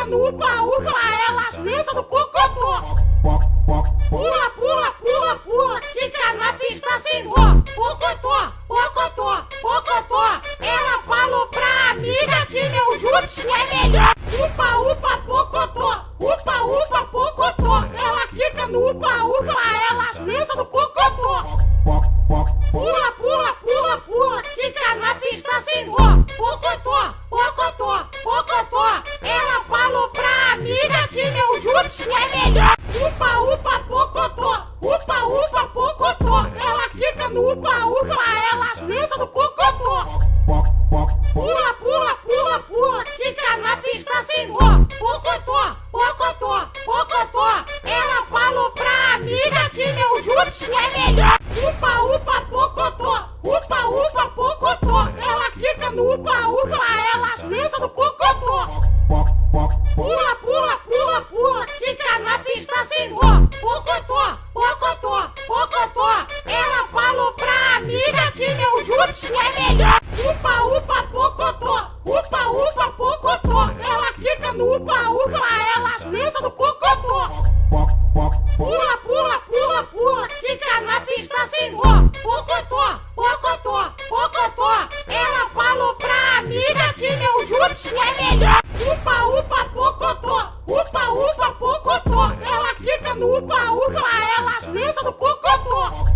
no upa-upa, ela senta no pocotó. Pula, pula, pula, pula, fica na pista sem dó. Pocotó, pocotó, pocotó. Ela falou pra amiga que meu jutsu é melhor. Upa-upa, pocotó, upa-upa, pocotó. Ela fica no upa-upa, ela senta no pocotó. Pula, pula, pula, pula, fica na pista sem dó. Pocotó, pocotó, pocotó. Ela falou pra amiga que meu jutsu é melhor. Upa-upa, pocotó, upa-upa, pocotó. Ela fica no upa-upa, ela senta no pocotó. Pula, pula, pula, pula, fica na pista sem dó. Pocotó, pocotó, pocotó. Ela falou pra amiga que meu jutsu é melhor. Upa-upa, pocotó, upa-upa, pocotó. Ela fica no upa-upa, ela senta no pocotó. Pula, pula, pula, pula, fica na pista sem dó. Pocotó, pocotó, pocotó. Ela falou pra amiga que meu jutsu é melhor. Upa-upa, pocotó, upa-upa, pocotó. Ela fica no upa-upa, ela senta no pocotó. Pula, pula, pula, pula, fica na pista sem dó. Pocotó, pocotó, pocotó. Ela falou pra amiga que meu jutsu é melhor. Upa-upa, pocotó, upa-upa, pocotó. Ela fica no upa-upa, ela senta no pocotó.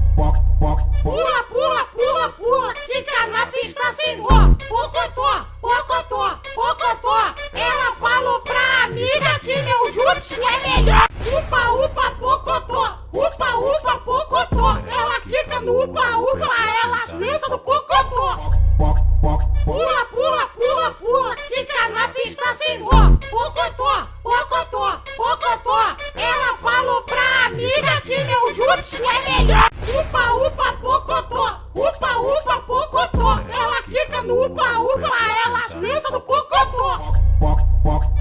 Pula, pula, pula, pula, fica na pista sem dó. Pocotó, pocotó, pocotó. Ela falou pra amiga que meu jutsu é melhor. Upa-upa, pocotó, upa-upa, pocotó. Ela fica no upa-upa, ela senta no pocotó. Pula, pula, pula, pula, fica na pista sem dó. Pocotó, pocotó, pocotó. Ela falou pra amiga que meu jutsu é melhor. Upa-upa, pocotó, upa-upa, pocotó. Ela fica no upa-upa, ela senta no pocotó.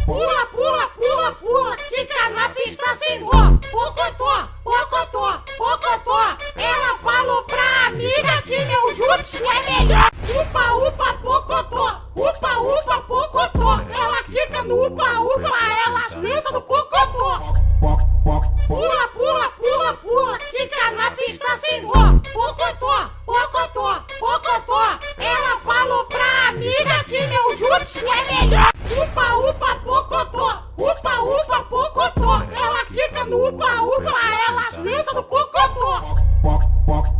Pula, pula, pula, pula, fica na pista sem dó. Pocotó, pocotó, pocotó. Ela falou pra amiga que meu jutsu é melhor. Upa-upa, pocotó, upa-upa, pocotó. Ela fica no upa-upa, ela senta no pocotó. Pula, pula, pula, pula, fica na pista sem dó. Pocotó, pocotó, pocotó. Ela falou pra amiga que meu jutsu é melhor. Upa-upa, pocotó, upa-upa, pocotó. Ela fica no upa-upa, ela senta no pocotó.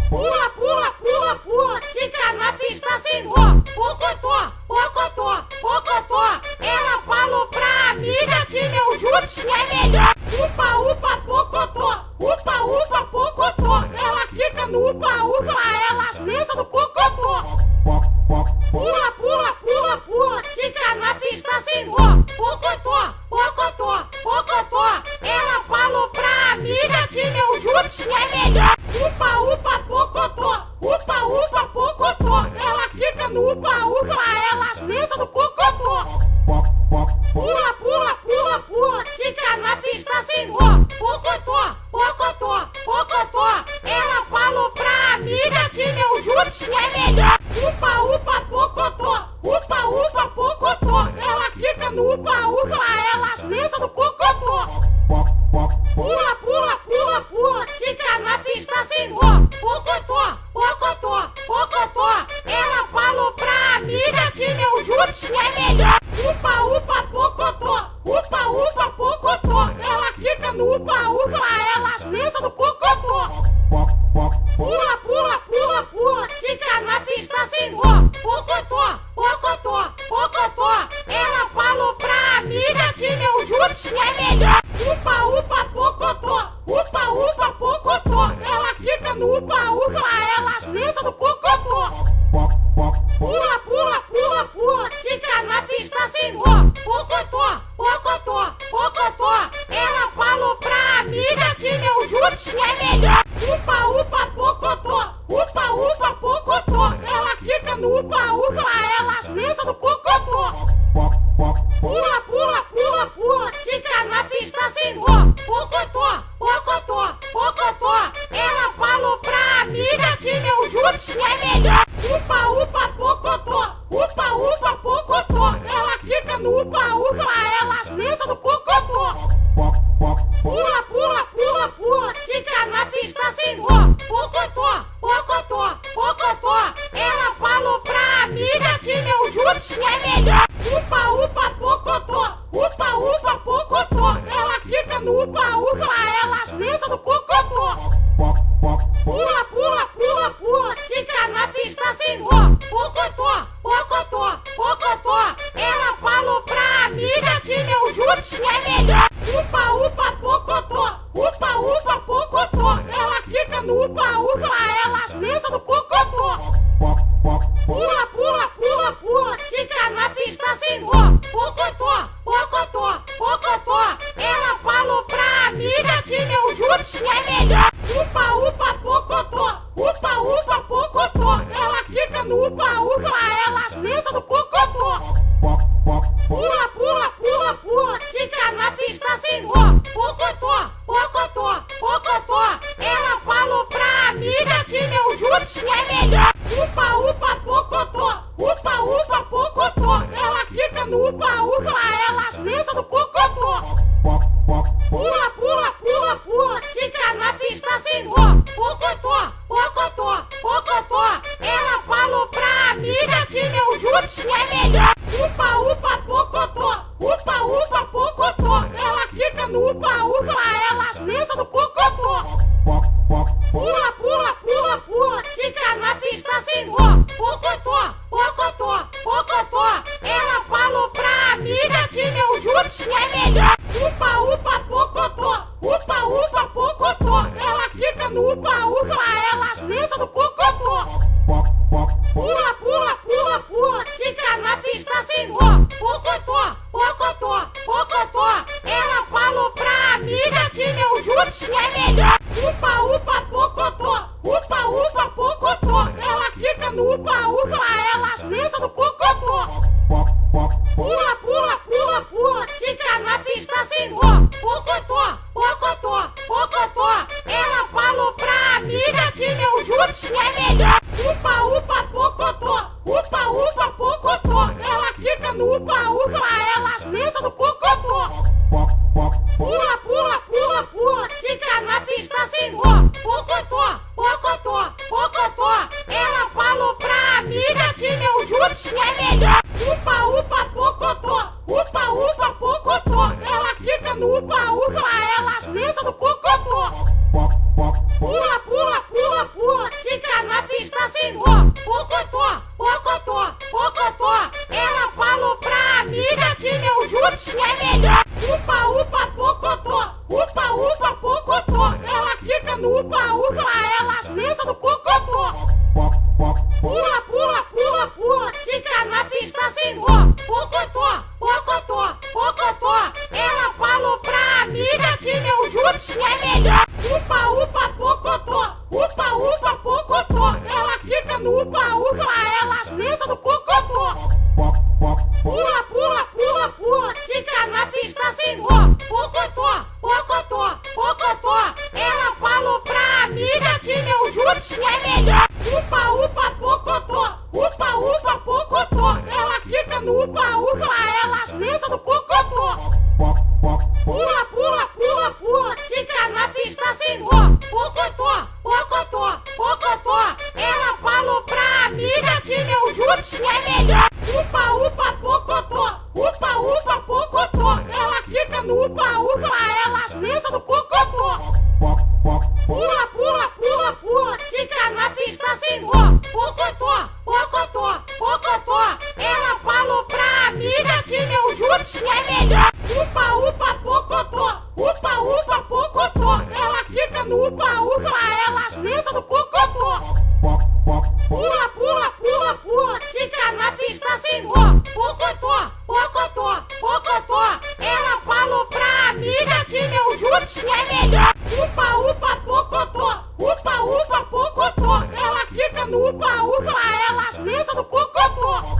Pula, pula, pula, pula, fica na pista sem dó. Pocotó, pocotó, pocotó. Ela falou pra amiga que meu jutsu é melhor. Upa-upa, pocotó, upa-upa, pocotó. Ela fica no upa-upa, ela senta no pocotó. Pula, pula, pula, pula, fica na pista sem dó. Pocotó, pocotó, pocotó. Ela falou pra amiga que meu jutsu é melhor. Upa-upa, pocotó, upa-upa, pocotó. Ela fica no upa-upa, ela senta no pocotó. Pula, pula, pula, pula, fica na pista sem dó. Pocotó, pocotó, pocotó. Ela falou pra amiga que meu jutsu é melhor. Upa-upa, pocotó, upa-upa, pocotó. Ela fica no upa-upa, ela senta no pocotó. Pula, pula, pula, pula, fica na pista sem dó. Pocotó, pocotó, pocotó. Ela falou pra amiga que meu jutsu é melhor. Upa-upa, pocotó, upa-upa, pocotó. Ela fica no upa-upa, ela senta no pocotó. Pula, pula, pula, pula, fica na pista sem dó. Pocotó, pocotó, pocotó. Ela falou pra amiga que meu jutsu é melhor. Upa-upa, pocotó, upa-upa, pocotó. Ela fica no upa-upa, ela senta no pocotó. Pula, pula, pula, pula, fica na pista sem dó. Pocotó, pocotó, pocotó. Ela falou pra amiga que meu jutsu é melhor. Upa-upa, pocotó, upa-upa, pocotó. Ela fica no upa-upa, ela senta no pocotó. Pula, pula, pula, pula, fica na pista sem dó. Pocotó, pocotó, pocotó. Ela falou pra amiga que meu jutsu é melhor. Upa-upa, pocotó, upa-upa, pocotó. Ela fica no upa-upa, ela senta no pocotó. jutsu é melhor. Upa, upa, pocotó. Upa, upa, pocotó. Ela quica no upa, upa. Ela senta no pocotó. Pula, pula, pula, pula. Quica na pista sem nó. Pocotó, pocotó, pocotó. Ela falou pra amiga que meu jutsu é melhor. Upa, upa, pocotó. Upa, upa, pocotó. Ela quica no upa, upa. Ela senta no pocotó. Pula, pula, pula, pula. Quica na pista sem nó. Pocotó, pocotó, pocotó. Ela falou pra amiga que meu jutsu é melhor. Upa, upa, pocotó. Upa, upa, pocotó. Ela quica no upa, upa. Ela senta no pocotó. Pula, pula, pula, pula. Quica na pista sem nó. Pocotó, pocotó, pocotó. Ela falou pra amiga que meu jutsu é melhor. Upa, upa, pocotó. Upa, upa, pocotó. Ela quica no upa, upa. Ela senta no pocotó. Pula, pula, pula, pula. Quica na pista sem nó. Pocotó, pocotó, pocotó. Ela falou pra amiga que meu jutsu é melhor. Upa, upa, pocotó. Upa, upa, pocotó. Ela quica no upa, upa. Ela senta no pocotó. Pula, pula, pula, pula. Quica na pista sem nó. Pocotó, pocotó, pocotó. Ela falou pra amiga que meu jutsu é melhor. Upa, upa, pocotó. Upa, upa, pocotó. Ela quica no upa, upa. Ela senta no pocotó. Pula, pula, pula, pula. Quica na pista sem nó. Pocotó, pocotó, pocotó. Ela falou pra amiga que meu jutsu é melhor. Upa, upa, pocotó. Upa, upa, pocotó. Ela quica no upa, upa. Ela senta no pocotó. Pula, pula, pula, pula. Quica na pista sem nó. Pocotó, pocotó, pocotó. Ela falou pra amiga que meu jutsu é melhor. Upa, upa, pocotó. Upa, upa, pocotó. Ela quica no upa, upa. Ela senta no pocotó. Pula, pula, pula, pula. Quica na pista sem nó. Pocotó, pocotó, pocotó. Ela falou pra amiga que meu jutsu é melhor. Upa, upa, pocotó. Upa, upa, pocotó. Ela quica no upa, upa. Ela senta no pocotó. Pula, pula, pula, pula. Quica na pista sem nó. Pocotó, pocotó, pocotó. Ela falou pra amiga que meu jutsu é melhor. Upa, upa, pocotó. Upa, upa, pocotó. Ela quica no upa, upa. Ela senta no pocotó. Pula, pula, pula, pula. Quica na pista sem nó. Pocotó, pocotó, pocotó. Ela falou pra amiga que meu jutsu é melhor. Upa, upa, pocotó. Upa, upa, pocotó. Ela quica no upa, upa. Ela senta no pocotó. Pula, pula, pula, pula. Quica na pista sem nó. Pocotó, pocotó, pocotó. Ela falou pra amiga que meu jutsu é melhor. Upa, upa, pocotó. Upa, upa, pocotó. Ela quica no upa, upa. Ela senta no pocotó. Pula, pula, pula, pula. Quica na pista sem nó. Pocotó, pocotó, pocotó. Ela falou pra amiga que meu jutsu é melhor. Upa, upa, pocotó. Upa, upa, pocotó. Ela quica no upa, upa. Ela senta no pocotó. Pula, pula, pula, pula. Quica na pista sem nó. Pocotó, pocotó, pocotó. Ela falou pra amiga que meu jutsu é melhor. Upa, upa, pocotó. Upa, upa, pocotó. Ela quica no upa, upa. Ela senta no pocotó.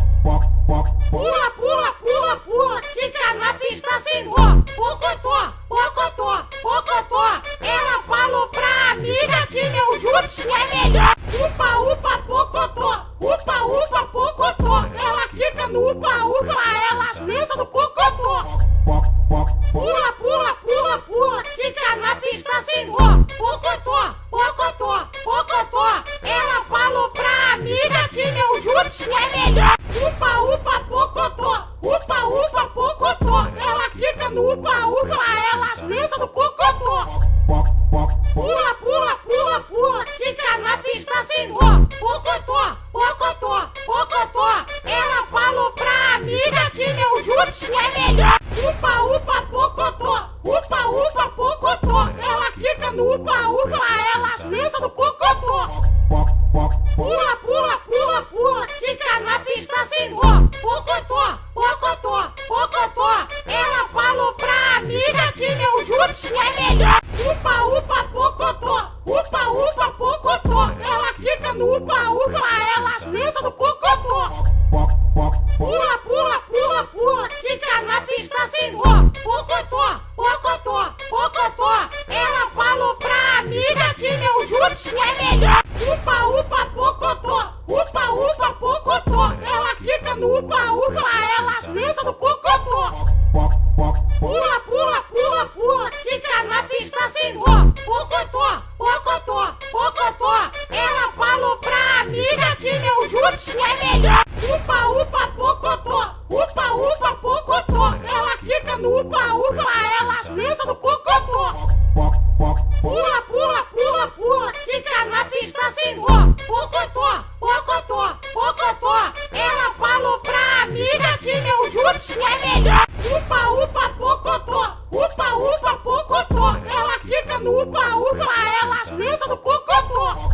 Pula, pula, pula, pula. Quica na pista sem nó. Pocotó, pocotó, pocotó. Ela falou pra amiga que meu jutsu é melhor. Upa, upa, pocotó. Upa, upa, pocotó. Ela quica no upa, upa. Ela senta no pocotó. Pula, pula, pula, pula. Quica na pista sem nó. Pocotó, pocotó, pocotó. Ela falou pra amiga que meu jutsu é melhor. Upa, upa, pocotó. Upa, upa, pocotó. Ela quica no upa, upa. Ela senta no pocotó. Pula, pula, pula, pula. Quica na pista sem nó. Pocotó, pocotó, pocotó. Ela falou pra amiga que meu jutsu é melhor. Upa, upa, pocotó. jutsu é melhor. Upa, upa, pocotó. Upa, upa, pocotó. Ela quica no upa, upa. Ela senta no pocotó. Pula, pula, pula, pula. Quica na pista sem dó. Pocotó, pocotó, pocotó. Ela falou pra amiga que meu jutsu é melhor. Upa, upa, pocotó. Upa, upa, pocotó. Ela quica no upa, upa. Ela senta no pocotó. Pula, pula, pula, pula. Quica na pista sem dó. Pocotó, pocotó, pocotó. Ela falou pra amiga que meu jutsu é melhor. Upa, upa, pocotó. Upa, upa, pocotó. Ela quica no upa, upa. Ela senta no pocotó. Pula, pula, pula, pula. Quica na pista sem dó. Pocotó, pocotó, pocotó. Ela falou pra amiga que meu jutsu é melhor. Upa, upa, pocotó. Upa, upa, pocotó. Ela quica no upa, upa. Ela senta no pocotó.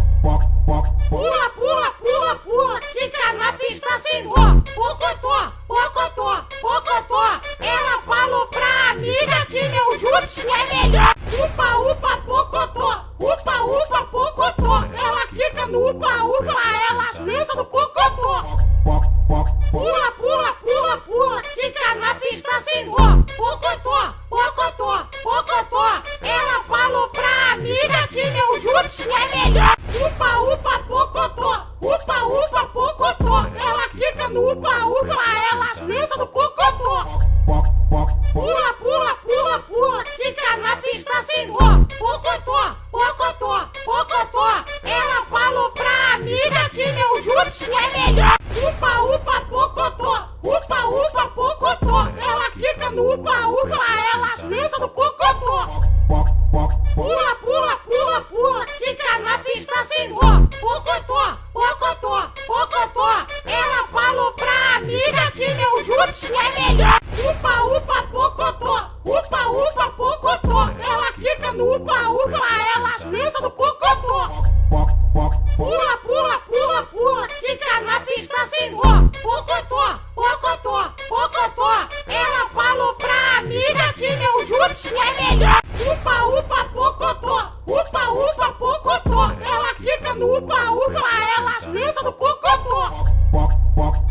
Pula, pula, pula, pula. Quica na pista sem dó. Pocotó, pocotó, pocotó. Ela falou pra amiga que meu jutsu é melhor. Upa, upa, pocotó. Upa, upa, pocotó. Ela quica no upa, upa. Ela senta no pocotó. Pula, pula, pula, pula. Quica na pista sem dó. Pocotó, pocotó, pocotó. Ela falou pra amiga que meu jutsu é melhor. Upa, upa, pocotó. Upa, upa, pocotó. Ela quica no upa, upa. Ela senta no pocotó. Pula, pula, pula, pula. Quica na pista sem dó. Pocotó, pocotó, pocotó. Ela falou pra amiga que meu jutsu é melhor. Upa, upa, pocotó. Upa, upa, pocotó. Ela quica no upa, upa. Ela senta no pocotó. Pula, pula, pula, pula. Quica na pista sem dó. Pocotó, pocotó, pocotó. Ela falou pra amiga que meu jutsu é melhor. Upa, upa, pocotó. Upa, upa, pocotó. Ela quica no upa, upa. Ela senta no pocotó. Pula, pula, pula, pula. Quica na pista sem dó. Pocotó, pocotó, pocotó. Ela falou pra amiga que meu jutsu é melhor. Upa, upa, pocotó. Upa, upa, pocotó. Ela quica no upa, upa. Ela senta no pocotó.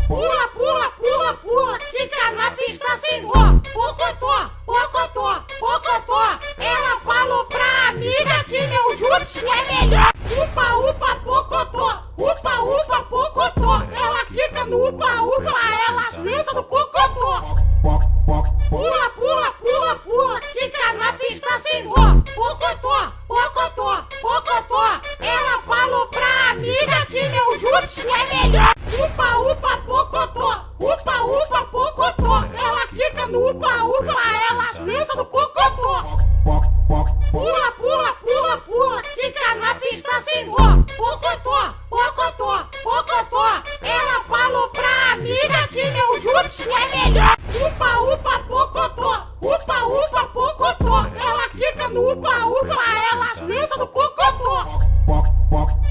Pula, pula, pula, pula. Quica na pista sem dó. Pocotó, pocotó, pocotó. Ela falou pra amiga que meu jutsu é melhor. Upa, upa, pocotó. Upa, upa, pocotó. Ela quica no upa, upa. Ela senta no pocotó. Pula, pula, pula, pula. Quica na pista sem dó. Pocotó, pocotó, pocotó. Ela falou pra amiga que meu jutsu é melhor. Upa, upa, pocotó. Upa, upa, pocotó. Ela quica no upa, upa. Ela senta no pocotó. Pula, pula, pula, pula. Quica na pista sem dó. Pocotó, pocotó, pocotó. Ela falou pra amiga que meu jutsu é melhor. Upa, upa, pocotó. Upa, upa, pocotó. Ela quica no upa, upa. Ela senta no pocotó.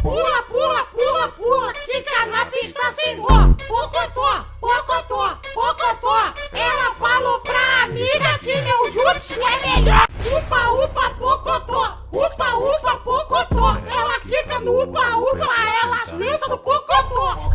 Pula, pula, pula, pula. Quica na pista sem dó. Pocotó, pocotó, pocotó. Ela falou pra amiga que meu jutsu é melhor. Upa, upa, pocotó. Upa, upa, pocotó. Ela quica no upa, upa. Ela senta no pocotó.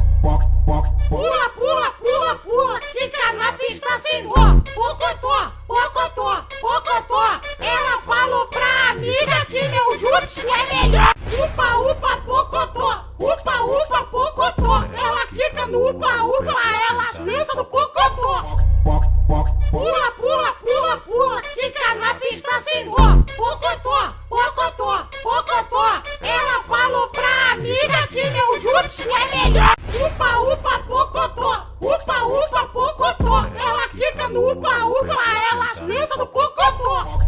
Pula, pula, pula, pula. Quica na pista sem dó. Pocotó, pocotó, pocotó. Ela falou pra amiga que meu jutsu é melhor. Upa, upa, pocotó. Upa, upa, pocotó. Ela quica no upa, upa. Ela senta no pocotó. Pula, pula, pula, pula. Quica na pista sem dó. Pocotó, pocotó, pocotó. Ela falou pra amiga que meu jutsu é melhor. Upa, upa, pocotó. Upa, upa, pocotó. Ela quica no upa, upa. Ela senta no pocotó.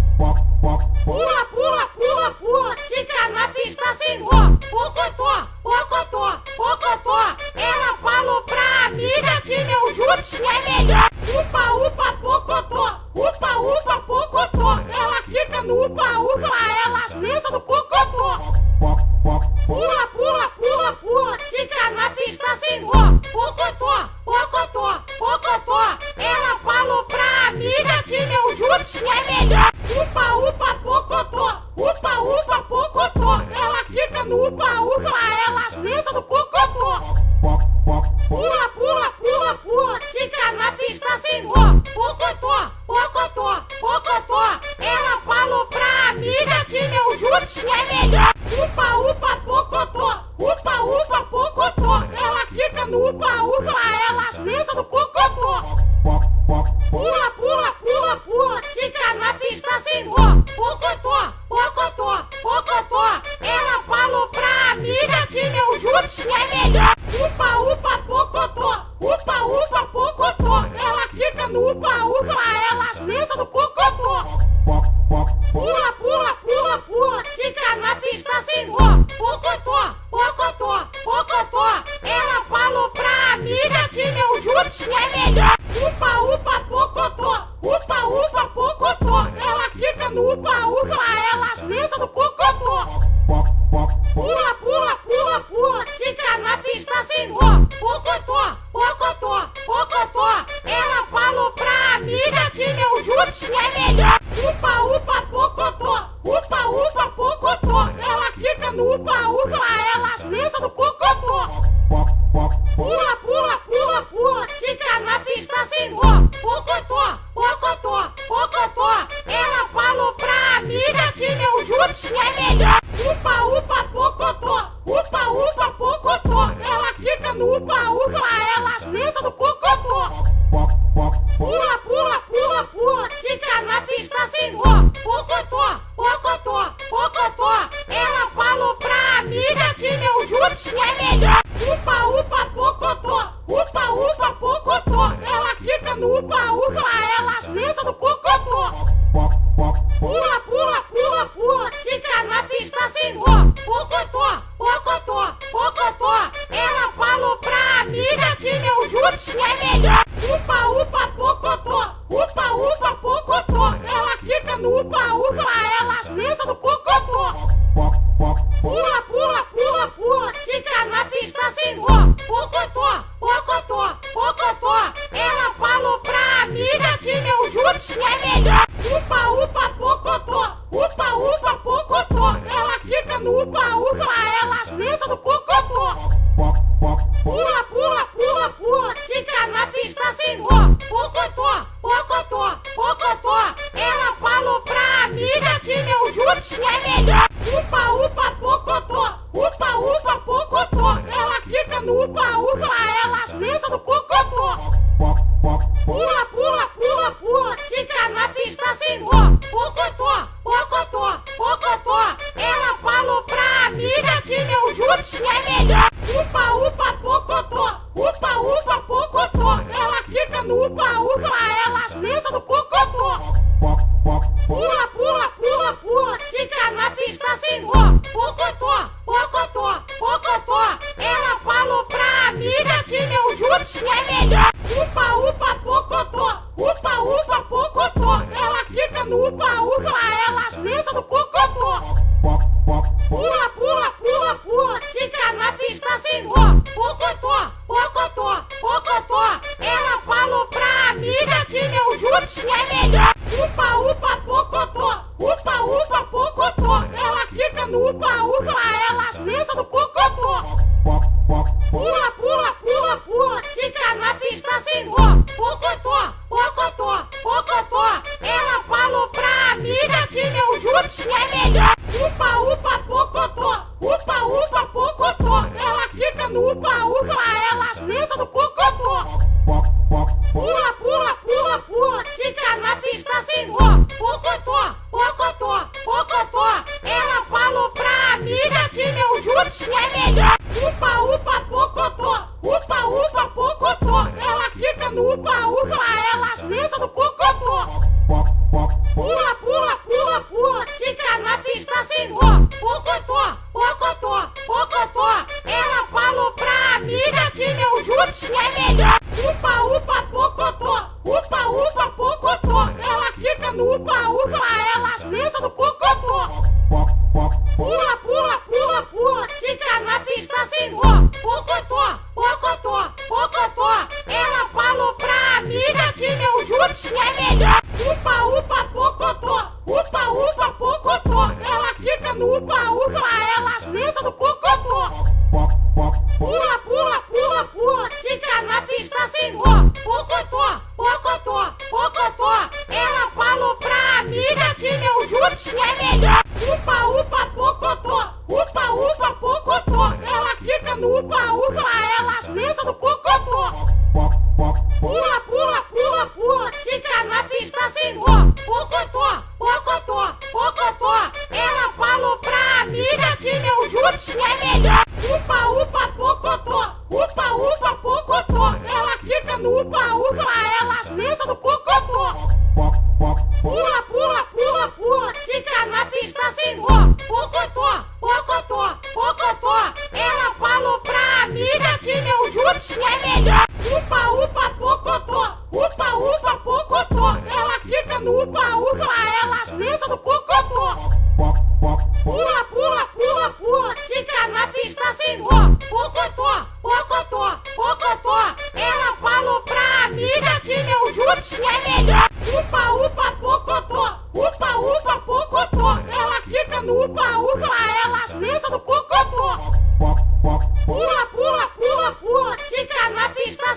Pula, pula, pula, pula. Quica na pista sem dó. Pocotó, pocotó, pocotó. Ela falou pra amiga que meu jutsu é melhor. Upa, upa, pocotó. Upa, upa, pocotó. Ela quica no upa, upa. Ela senta no pocotó. Pula, pula, pula, pula. Quica na pista sem dó. Pocotó, pocotó, pocotó. Ela falou pra amiga que meu jutsu é no upa-upa, ela senta no pocotó. Pula, pula, pula, pula, fica na pista sem dó. Pocotó, pocotó, pocotó. Ela falou pra amiga que meu jutsu é melhor. Upa-upa, pocotó, upa-upa, pocotó. Ela quica no upa-upa, ela senta no pocotó. Pula, pula, pula, pula, fica na pista sem dó. Pocotó, pocotó, pocotó. Ela falou pra amiga que meu jutsu é melhor. Upa-upa, pocotó, upa-upa, pocotó. Ela quica no upa-upa, ela senta no pocotó. Pula, pula, pula, pula, fica na pista sem dó. Pocotó, pocotó, pocotó. Ela falou pra amiga que meu jutsu é melhor. Upa-upa, pocotó, upa-upa, pocotó. Ela quica no upa-upa, ela senta no pocotó. Pula, pula, pula, pula, fica na pista sem dó. Pocotó, pocotó, pocotó. Ela falou pra amiga que meu jutsu é melhor. Upa-upa, pocotó, upa-upa, pocotó. Ela quica no upa-upa, ela senta no pocotó. Pula, pula, pula, pula, fica na pista sem dó. Pocotó, pocotó, pocotó. Ela falou pra amiga que meu jutsu é melhor. Upa-upa, pocotó, upa-upa, pocotó. Ela quica no upa-upa, ela senta no pocotó. Pula, pula, pula, pula, fica na pista sem dó. Pocotó, pocotó, pocotó. Ela falou pra amiga que meu jutsu é melhor. Upa-upa, pocotó, upa-upa, pocotó. Ela quica no upa-upa, ela senta no pocotó. Pula, pula, pula, pula, fica na pista sem dó. Pocotó, pocotó, pocotó. Ela falou pra amiga que meu jutsu é melhor. Upa-upa, pocotó, upa-upa, pocotó. Ela quica no upa-upa, ela senta no pocotó. Pula, pula, pula, pula, fica na pista sem dó. Pocotó, pocotó, pocotó. Ela falou pra amiga que meu jutsu é melhor. Upa-upa, pocotó, upa-upa, pocotó. Ela quica no upa-upa, ela senta no pocotó. Pula, pula, pula, pula, fica na pista sem dó. Pocotó, pocotó, pocotó. Ela falou pra amiga que meu jutsu é melhor. Upa-upa, pocotó, upa-upa, pocotó. Ela quica no upa-upa, ela senta no pocotó. Pula, pula, pula, pula, fica na pista sem dó. Pocotó, pocotó, pocotó. Ela falou pra amiga que meu jutsu é melhor. Upa-upa, pocotó, upa-upa, pocotó. Ela quica no upa-upa, ela senta no pocotó. Pula, pula, pula, pula, fica na pista sem dó. Pocotó, pocotó, pocotó. Ela falou pra amiga que meu jutsu é melhor. Upa-upa, pocotó, upa-upa, pocotó. Ela quica no upa-upa, ela senta no pocotó. Pula, pula, pula, pula, fica na pista sem dó. Pocotó, pocotó, pocotó. Ela falou pra amiga que meu jutsu é melhor. Upa-upa, pocotó, upa-upa, pocotó. Ela quica no upa-upa, ela senta no pocotó. Pula, pula, pula, pula, fica na pista sem dó. Pocotó, pocotó, pocotó. Ela falou pra amiga que meu jutsu é melhor. Upa-upa, pocotó, upa-upa, pocotó. Ela quica no upa-upa, ela senta no pocotó. Pula, pula, pula, pula, fica na pista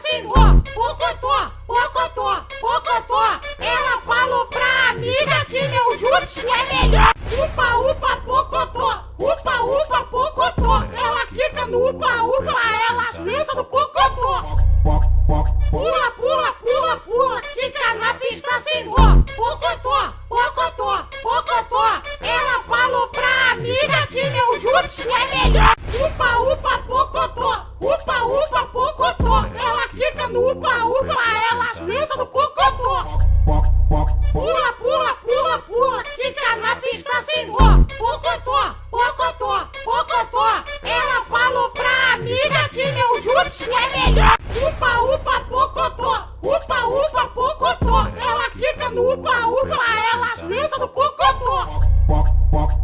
do pocotó.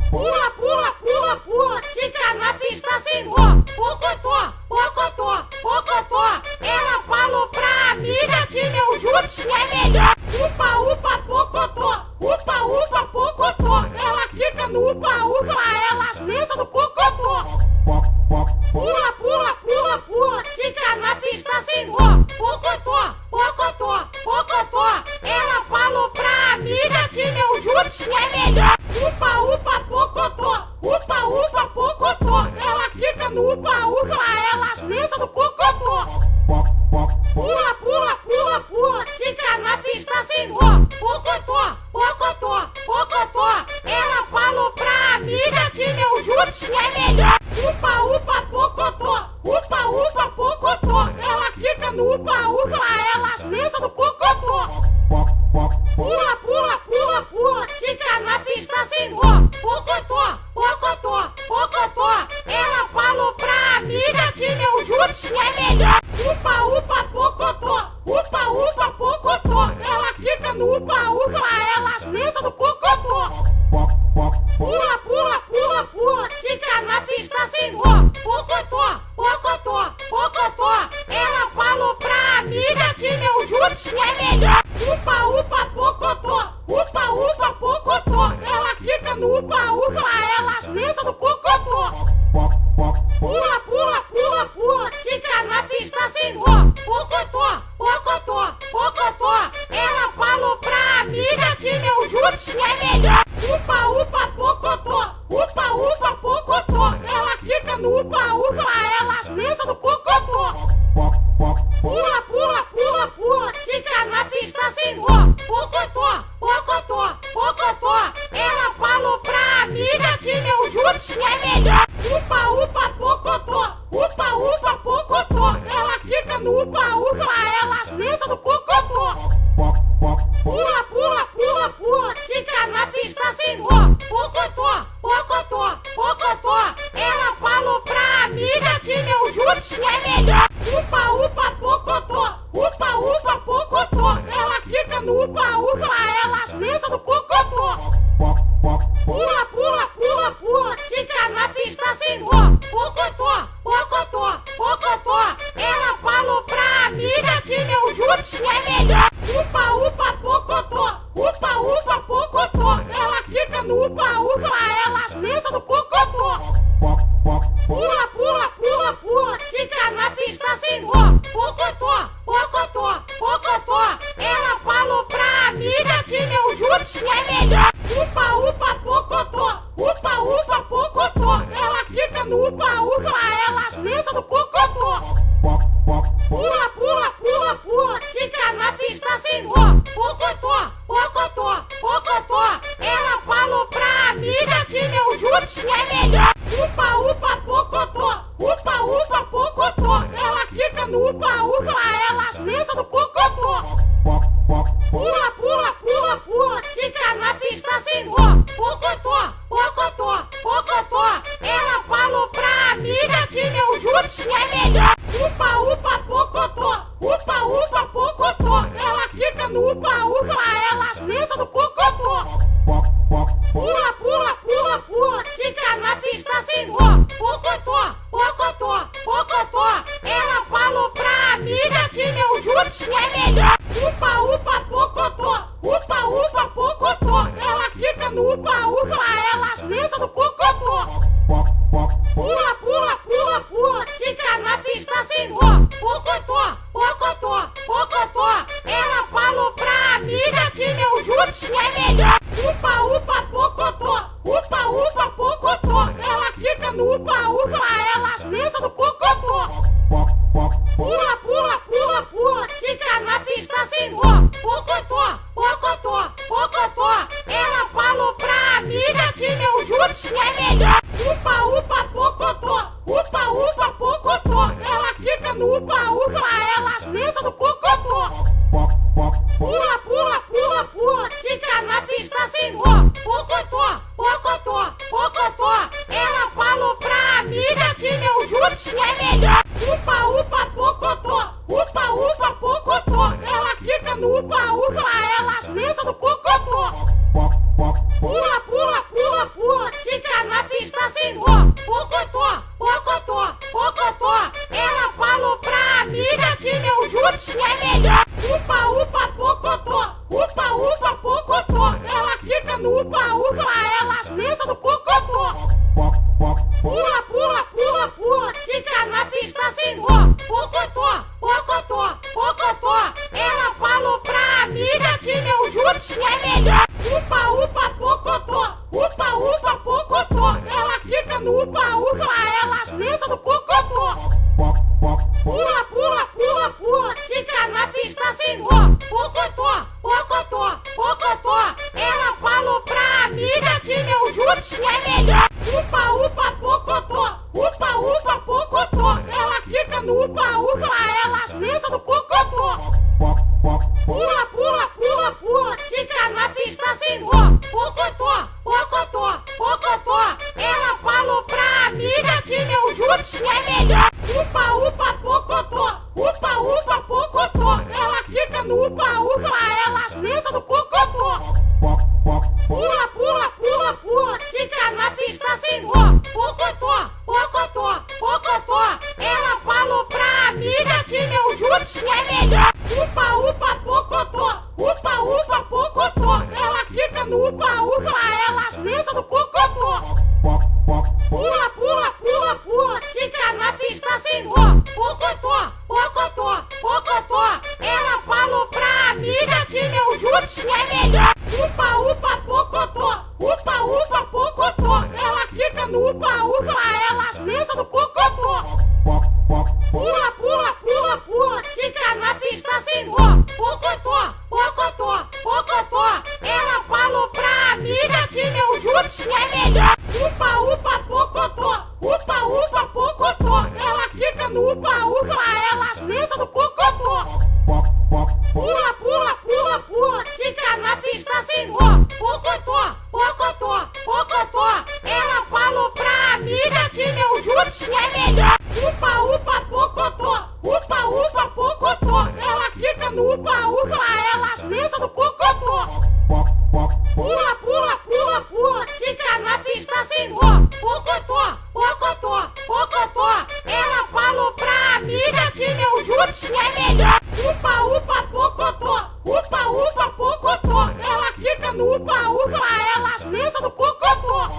Pula, pula, pula, pula, fica na pista sem dó. Pocotó, pocotó, pocotó. Ela falou pra amiga que meu jutsu é melhor. Upa, upa, pocotó. Upa, upa, pocotó. Ela quica no upa, upa, ela senta no pocotó. Pula, pula, pula, pula, fica na pista sem dó. Pocotó, pocotó, pocotó. Ela falou pra amiga que meu jutsu é melhor. Upa, upa, pocotó. Upa, upa, pocotó. Ela quica no upa, upa, ela senta no pocotó. Pula, pula, pula, pula, fica na pista sem dó. Pocotó, pocotó, pocotó. Ela falou pra amiga que meu jutsu é melhor. Upa, upa, pocotó. Upa, upa, pocotó. Ela quica no upa, upa, ela senta no pocotó. Pula, pula, pula, pula, fica na pista sem dó. Pocotó, pocotó, pocotó. Ela falou pra amiga que meu jutsu é melhor. Upa, upa, pocotó. Upa, upa, pocotó. Ela quica no upa, upa, ela senta no pocotó. Pula, pula, pula, pula, fica na pista sem dó. Pocotó, pocotó, pocotó. Ela falou pra amiga que meu jutsu é melhor. Upa, upa, pocotó. Upa, upa, pocotó. Ela quica no upa, upa, ela senta no pocotó. Pula, pula, pula, pula, fica na pista sem dó. Pocotó, pocotó, pocotó. Ela falou pra amiga que meu jutsu é melhor. Upa, upa, pocotó. Upa, upa, pocotó. Ela quica no upa, upa, ela senta no pocotó. Pula, pula, pula, pula, fica na pista sem dó. Pocotó, pocotó, pocotó. Ela falou pra amiga que meu jutsu é melhor. Upa, upa, pocotó. Upa, upa, pocotó. Ela quica no upa, upa, ela senta no pocotó. Pula, pula, pula, pula, fica na pista sem dó. Pocotó, pocotó, pocotó. Ela falou pra amiga que meu jutsu é melhor. Upa, upa, pocotó. Upa, upa, pocotó. Ela quica no upa, upa, ela senta no pocotó. Pula, pula, pula, pula, fica na pista sem dó. Pocotó, pocotó, pocotó. Ela falou pra amiga que meu jutsu é melhor. Upa, upa, pocotó. Upa, upa, pocotó. Ela quica no upa, upa, ela senta no pocotó. Pula, pula, pula, pula, fica na pista sem dó. Pocotó, pocotó, pocotó. Ela falou pra amiga que meu jutsu é melhor. Upa, upa, pocotó. Upa, upa, pocotó. Ela quica no upa, upa, ela senta no pocotó. Pula, pula, pula, pula, fica na pista sem dó. Pocotó, pocotó, pocotó. Ela falou pra amiga que meu jutsu é melhor. Upa, upa, pocotó. Upa, upa, pocotó. Ela quica no upa, upa, ela senta no pocotó. Pula, pula, pula, pula, fica na pista sem dó. Pocotó, pocotó, pocotó. Ela falou pra amiga que meu jutsu é melhor. Upa, upa, pocotó. Upa, upa, pocotó. Ela quica no upa, upa, ela senta no pocotó. Pula, pula, pula, pula, fica na pista sem dó. Pocotó, pocotó, pocotó. Ela falou pra amiga que meu jutsu é melhor. Upa, upa, pocotó. Upa, upa, pocotó. Ela quica no upa, upa, ela senta no pocotó. Pula, pula, pula, pula, fica na pista sem dó. Pocotó, pocotó, pocotó. Ela falou pra amiga que meu jutsu é melhor. Upa, upa, pocotó. Upa, upa, pocotó. Ela quica no upa, upa, ela senta no pocotó. Pula, pula, pula, pula, fica na pista sem dó. Pocotó, pocotó, pocotó. Ela falou pra amiga que meu jutsu é melhor. Upa, upa, pocotó. Pula, pula, pula, pula, fica na pista sem dó. Pocotó, pocotó, pocotó. Ela falou pra amiga que meu jutsu é melhor. Upa, upa, pocotó. Upa, upa, pocotó. Ela quica no upa, upa. Ela senta no pocotó. Pula, pula, pula, pula, fica na pista sem dó. Pocotó, pocotó, pocotó. Ela falou pra amiga que meu jutsu é melhor. Upa, upa, pocotó. Upa, upa, pocotó. Ela quica no upa, upa. Ela senta no pocotó. Pula, pula, pula, pula, fica na pista sem dó. Pocotó, pocotó, pocotó. Ela falou pra amiga que meu jutsu é melhor. Upa, upa, pocotó. Upa, upa, pocotó. Ela quica no upa, upa. Ela senta no pocotó. Pula, pula, pula, pula, fica na pista sem dó. Pocotó, pocotó, pocotó. Ela falou pra amiga que meu jutsu é melhor. Upa, upa, pocotó. Upa, upa, pocotó. Ela quica no upa, upa. Ela senta no pocotó. Pula, pula, pula, pula, fica na pista sem dó. Pocotó, pocotó, pocotó. Ela falou pra amiga que meu jutsu é melhor. Upa, upa, pocotó. Upa, upa, pocotó. Ela quica no upa, upa. Ela senta no pocotó. Pula, pula, pula, pula, fica na pista sem dó. Pocotó, pocotó, pocotó. Ela falou pra amiga que meu jutsu é melhor. Upa, upa, pocotó. Upa, upa, pocotó. Ela quica no upa, upa. Ela senta no pocotó. Pula, pula, pula, pula, fica na pista sem dó. Pocotó, pocotó, pocotó. Ela falou pra amiga que meu jutsu é melhor. Upa, upa, pocotó. Upa, upa, pocotó. Ela quica no upa, upa. Ela senta no pocotó. Pula, pula, pula, pula, fica na pista sem dó. Pocotó, pocotó, pocotó. Ela falou pra amiga que meu jutsu é melhor. Upa, upa, pocotó. Upa, upa, pocotó. Ela quica no upa, upa. Ela senta no pocotó. Pula, pula, pula, pula, fica na pista sem dó. Pocotó, pocotó, pocotó. Ela falou pra amiga que meu jutsu é melhor. Upa, upa, pocotó. Upa, upa, pocotó. Ela quica no upa, upa. Ela senta no pocotó.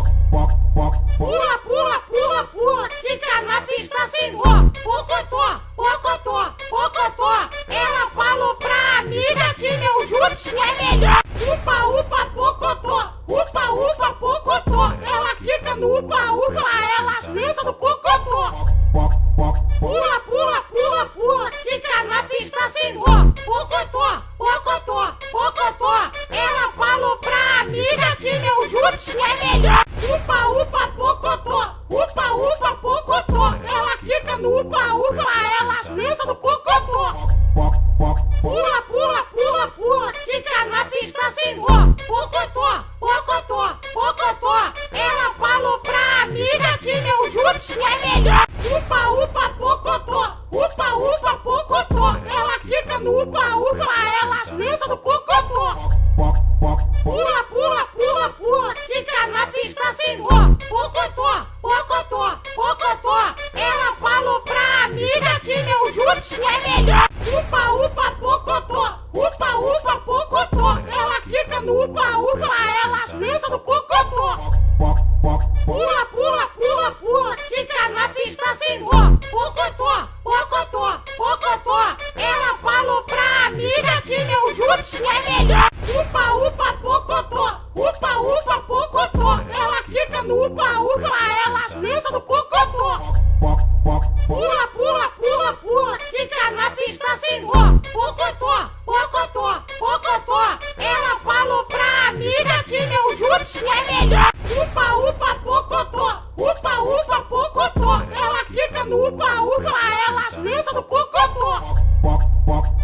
Pula, pula, pula, pula, fica na pista sem dó. Pocotó, pocotó, pocotó. Ela falou pra amiga que meu jutsu é melhor. Upa, upa, pocotó. Upa, upa, pocotó. Ela quica no upa, upa. Ela senta no pocotó. Pula, pula, pula, pula, fica na pista sem dó. Pocotó, pocotó, pocotó. Ela falou pra amiga que meu jutsu é melhor. Upa, upa, pocotó. Upa, upa, pocotó. Ela quica no upa, upa. Ela senta no pocotó. Pula, pula, pula, pula, fica na pista sem dó. Pocotó, pocotó, pocotó. Ela falou pra amiga que meu jutsu é melhor. Upa, upa, pocotó. Upa, upa, pocotó. Ela quica no upa, upa. Ela senta no pocotó. Pula, pula, pula, pula, fica na pista sem dó. Pocotó, pocotó, pocotó. Ela falou pra amiga que meu jutsu é melhor. Upa, upa, pocotó. Upa, upa, pocotó. Ela quica no upa, upa. Ela senta no pocotó. Pula, pula, pula, pula, fica na pista sem dó. Pocotó, pocotó, pocotó. Ela falou pra amiga que meu jutsu é melhor. Upa, upa, pocotó. Upa, upa, pocotó. Ela quica no upa, upa. Ela senta no pocotó. Pula, pula, pula, pula, fica na pista sem dó. Pocotó, pocotó, pocotó. Ela falou pra amiga que meu jutsu é melhor. Upa, upa, pocotó. Upa, upa, pocotó. Ela quica no upa, upa. Ela senta no pocotó.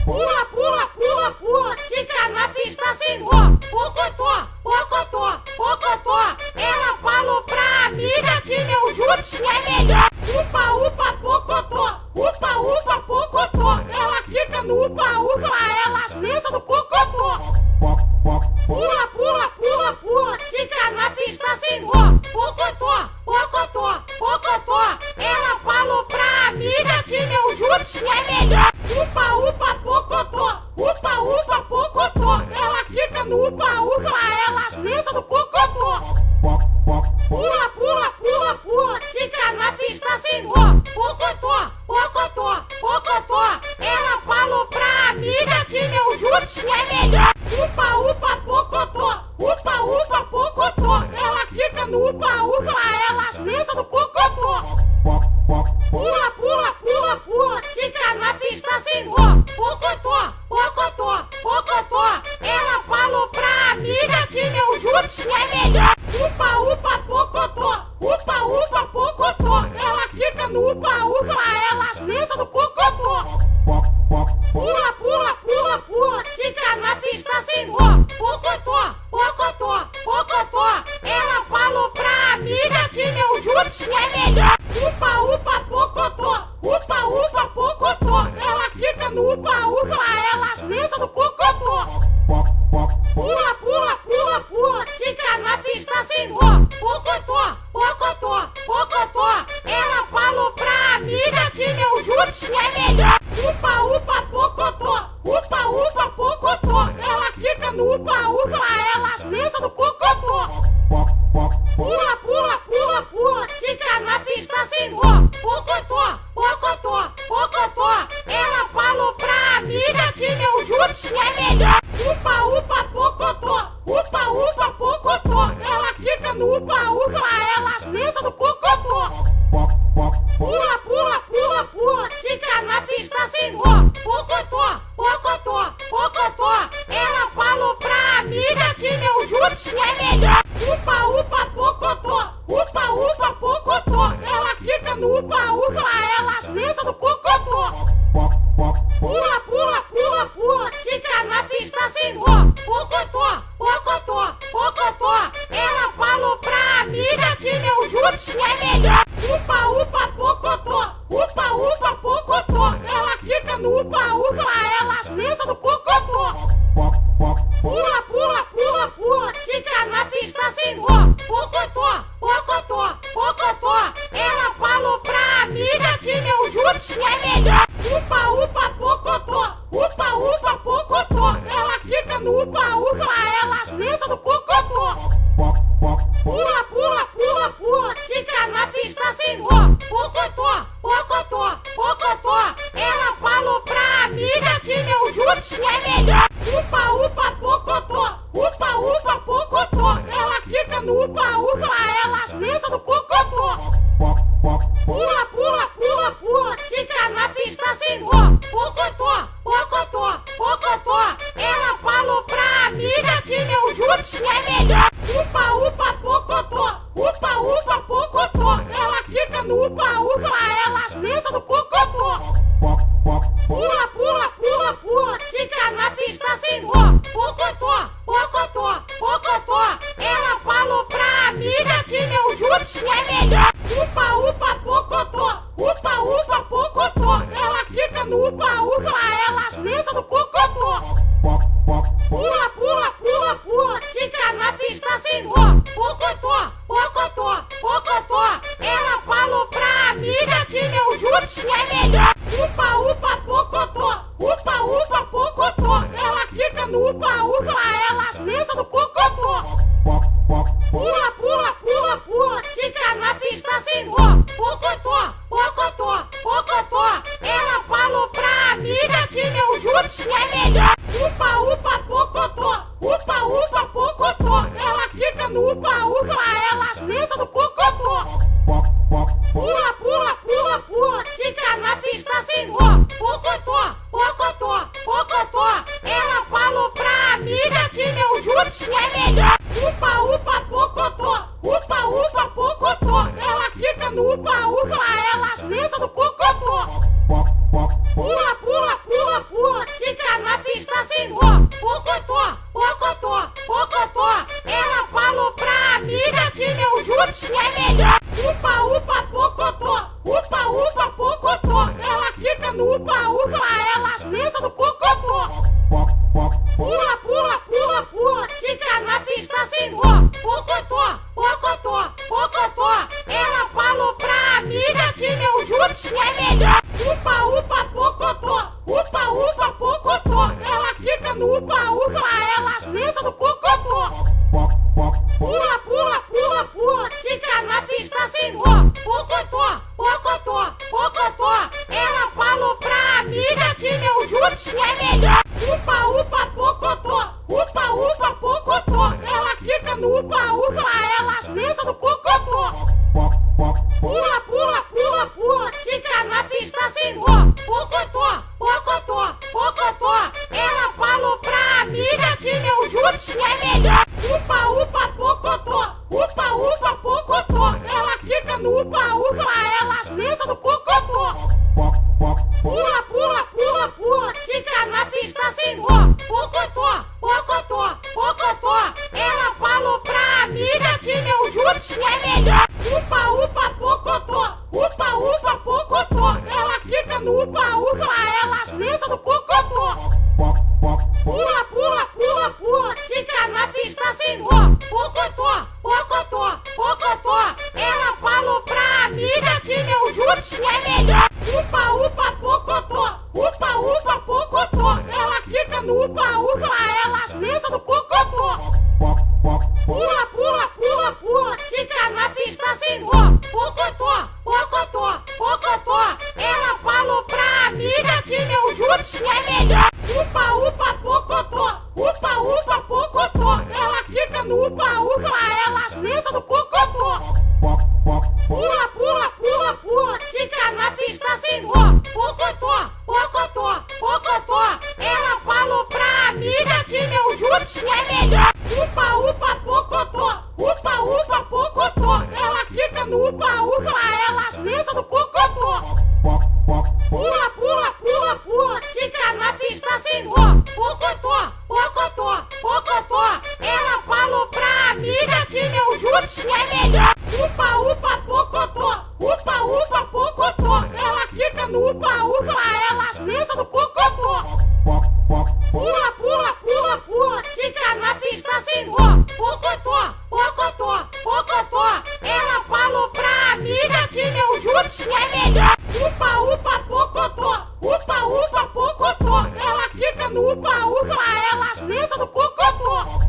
Pula, pula, pula, pula, fica na pista sem dó. Pocotó, pocotó, pocotó. Ela falou pra amiga que meu jutsu é melhor. Upa, upa, pocotó. Upa, upa, pocotó. Ela quica no upa, upa. Ela senta no pocotó. Pula, pula, pula, pula, fica no upa-upa, ela senta no pocotó. Pula, pula, pula, pula, fica na pista sem dó. Pocotó, pocotó, pocotó. Ela falou pra amiga que meu jutsu é melhor. Upa-upa, pocotó, upa-upa, pocotó. Ela fica no upa-upa, ela senta no pocotó. Pula, pula, pula, pula, fica na pista sem dó. Pocotó, pocotó, pocotó. Ela falou pra amiga que meu jutsu é melhor. Upa-upa, pocotó, upa-upa, pocotó. Ela fica no upa-upa, ela senta no pocotó. Pula, pula, pula, pula, fica na pista sem dó. Pocotó, pocotó, pocotó. Ela falou pra amiga que meu jutsu é melhor. Upa-upa, pocotó, upa-upa, pocotó. Ela fica no upa-upa, ela senta no pocotó. Pula, pula, pula, pula, fica na pista sem dó. Pocotó, pocotó, pocotó. Ela falou pra amiga que meu jutsu é melhor. Upa-upa, pocotó, upa-upa, pocotó. Ela fica no upa-upa, ela senta no pocotó. Pula, pula, pula, pula, fica na pista sem dó. Pocotó, pocotó, pocotó. Ela falou pra amiga que meu jutsu é melhor. Upa-upa, pocotó, upa-upa, pocotó. Ela fica no upa-upa, ela senta no pocotó. Pula, pula, pula, pula, fica na pista sem dó. Pocotó, pocotó, pocotó. Ela falou pra amiga que meu jutsu é melhor. Upa-upa, pocotó, upa-upa, pocotó. Ela fica no upa-upa, ela senta no pocotó. Pula, pula, pula, pula, fica na pista sem dó. Pocotó, pocotó, pocotó. Ela falou pra amiga que meu jutsu é melhor. Upa-upa, pocotó, upa-upa, pocotó. Ela fica no upa-upa, ela senta no pocotó. Pula, pula, pula, pula, fica na pista sem dó. Pocotó, pocotó, pocotó. Ela falou pra amiga que meu jutsu é melhor. Upa-upa, pocotó, upa-upa, pocotó. Ela fica no upa-upa, ela senta no pocotó. Pula, pula, pula, pula, fica na pista sem dó. Pocotó, pocotó, pocotó. Ela falou pra amiga que meu jutsu é melhor. Upa-upa, pocotó, upa-upa, pocotó. Ela fica no upa-upa, ela senta no pocotó. Pula, pula, pula, pula, fica na pista sem dó. Pocotó, pocotó, pocotó. Ela falou pra amiga que meu jutsu é melhor. Upa-upa, pocotó, upa-upa, pocotó. Ela fica no upa-upa, ela senta no pocotó. Pula, pula, pula, pula, fica na pista sem dó. Pocotó, pocotó, pocotó. Ela falou pra amiga que meu jutsu é melhor. Upa-upa, pocotó, upa-upa, pocotó. Ela fica no upa-upa, ela senta no pocotó. Pula, pula, pula, pula, fica na pista sem dó. Pocotó, pocotó, pocotó. Ela falou pra amiga que meu jutsu é melhor. Upa-upa, pocotó, upa-upa, pocotó. Ela fica no upa-upa, ela senta no pocotó. Pula, pula, pula, pula, fica na pista sem dó. Pocotó, pocotó, pocotó. Ela falou pra amiga que meu jutsu é melhor. Upa-upa, pocotó, upa-upa, pocotó. Ela fica no upa-upa, ela senta no pocotó. Pula, pula, pula, pula, fica na pista sem dó. Pocotó, pocotó, pocotó. Ela falou pra amiga que meu jutsu é melhor. Upa-upa, pocotó, upa-upa, pocotó. Ela fica no upa-upa, ela senta no pocotó. Pula, pula, pula, pula, fica na pista sem dó. Pocotó, pocotó, pocotó. Ela falou pra amiga que meu jutsu é melhor. Upa-upa, pocotó, upa-upa, pocotó. Ela fica no upa-upa, ela senta no pocotó. Pula, pula, pula, pula, fica na pista sem dó. Pocotó, pocotó, pocotó. Ela falou pra amiga que meu jutsu é melhor. Upa-upa, pocotó, upa-upa, pocotó. Ela fica no upa-upa, ela senta no pocotó. ela senta no pocotó. Pula, pula, pula, pula, fica na pista sem dó. Pocotó, pocotó, pocotó. Ela falou pra amiga que meu jutsu é melhor. Upa, upa, pocotó. Upa, upa, pocotó. Ela quica no upa, upa, ela senta no pocotó. Pula, pula, pula, pula, fica na pista sem dó. Pocotó, pocotó, pocotó. Ela falou pra amiga que meu jutsu é melhor. Upa, upa, pocotó. Upa, upa, pocotó. Ela quica no upa, upa, ela senta no pocotó. Pula, pula, pula, pula, fica na pista sem dó. Pocotó, pocotó, pocotó. Ela falou pra amiga que meu jutsu é melhor. Upa, upa, pocotó. Upa, upa, pocotó. Ela quica no upa, upa, ela senta no pocotó.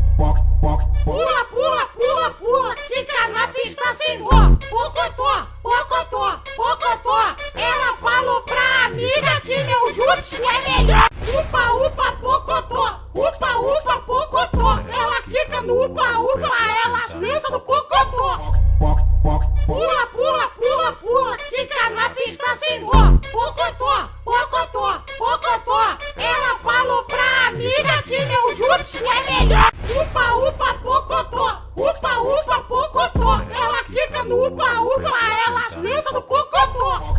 Pula, pula, pula, pula, fica na pista sem dó. Pocotó, pocotó, pocotó. Ela falou pra amiga que meu jutsu é melhor. Upa, upa, pocotó. Upa, upa, pocotó. Ela quica no upa, upa, ela senta no pocotó. Pula, pula, pula, pula, fica na pista sem dó. Pocotó, pocotó, pocotó. Ela falou pra amiga que meu jutsu é melhor. Upa, upa, pocotó. Upa, upa, pocotó. Ela quica no upa, upa, ela senta no pocotó.